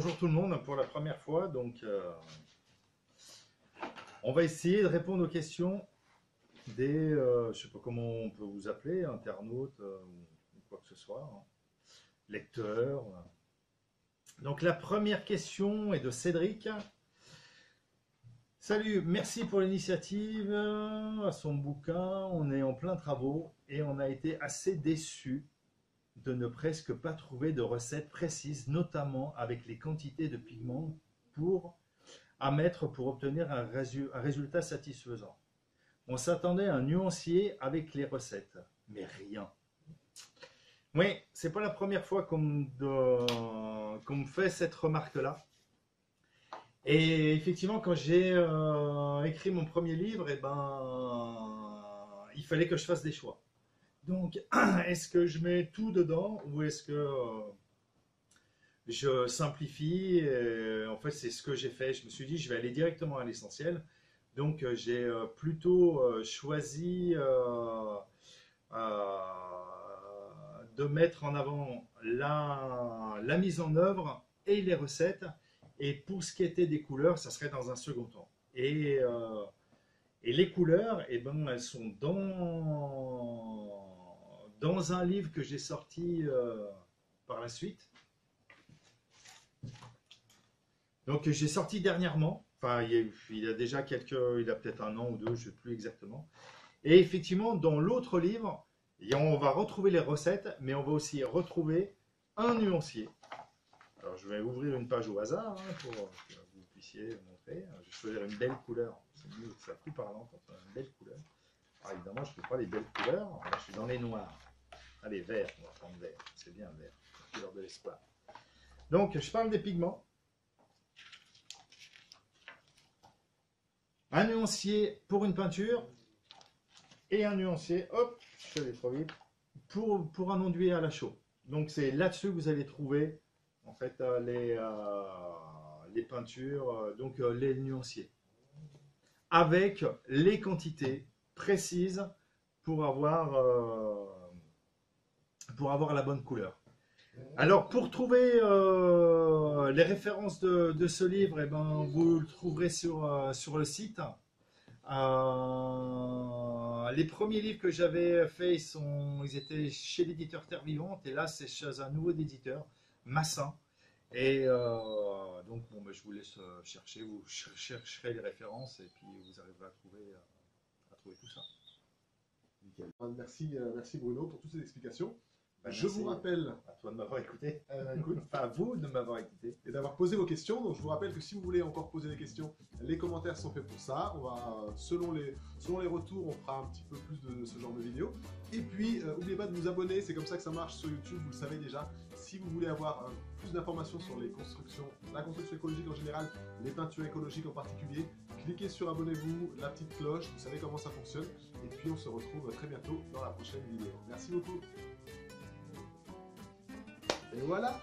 bonjour tout le monde pour la première fois. Donc, on va essayer de répondre aux questions des, je ne sais pas comment on peut vous appeler, internautes ou quoi que ce soit, hein, lecteurs. Donc, la première question est de Cédric. Salut, merci pour l'initiative à son bouquin. On est en plein travaux et on a été assez déçus de ne presque pas trouver de recettes précises, notamment avec les quantités de pigments à mettre pour obtenir un résultat satisfaisant. On s'attendait à un nuancier avec les recettes, mais rien. Oui, c'est pas la première fois qu'on me fait cette remarque-là. Et effectivement, quand j'ai écrit mon premier livre, il fallait que je fasse des choix. Donc, est-ce que je mets tout dedans ou est-ce que je simplifie? En fait, c'est ce que j'ai fait. Je me suis dit, je vais aller directement à l'essentiel. Donc, j'ai plutôt choisi de mettre en avant la mise en œuvre et les recettes. Et pour ce qui était des couleurs, ça serait dans un second temps. Et les couleurs, elles sont dans un livre que j'ai sorti par la suite. Donc j'ai sorti dernièrement, enfin il a déjà il a peut-être un an ou deux, je ne sais plus exactement. Et effectivement, dans l'autre livre, on va retrouver les recettes, mais on va aussi retrouver un nuancier. Alors je vais ouvrir une page au hasard pour que vous puissiez montrer. Je vais choisir une belle couleur, c'est mieux, c'est plus parlant quand on a une belle couleur. Alors évidemment, je ne fais pas les belles couleurs, je suis dans les noirs. Allez, vert, on va prendre vert, c'est bien vert, la couleur de l'espoir. Donc, je parle des pigments. Un nuancier pour une peinture et un nuancier, hop, je suis allé trop vite, pour un enduit à la chaux. Donc, c'est là-dessus que vous allez trouver en fait les peintures, donc les nuanciers, avec les quantités précises pour avoir la bonne couleur. Alors, pour trouver les références de ce livre, vous le trouverez sur le site. Les premiers livres que j'avais faits, ils étaient chez l'éditeur Terre Vivante, et là, c'est chez un nouveau éditeur, Massin. Et donc, je vous laisse chercher, vous chercherez les références, et puis vous arriverez à trouver tout ça. Nickel. Merci Bruno pour toutes ces explications. Je vous rappelle, à toi de m'avoir écouté, à vous de m'avoir écouté et d'avoir posé vos questions. Donc je vous rappelle que si vous voulez encore poser des questions, les commentaires sont faits pour ça. On va, selon les retours, on fera un petit peu plus de ce genre de vidéos. Et puis n'oubliez pas de vous abonner, c'est comme ça que ça marche sur YouTube, vous le savez déjà. Si vous voulez avoir plus d'informations sur les constructions, la construction écologique en général, les peintures écologiques en particulier, cliquez sur abonnez-vous, la petite cloche, vous savez comment ça fonctionne. Et puis on se retrouve très bientôt dans la prochaine vidéo. Merci beaucoup. Et voilà.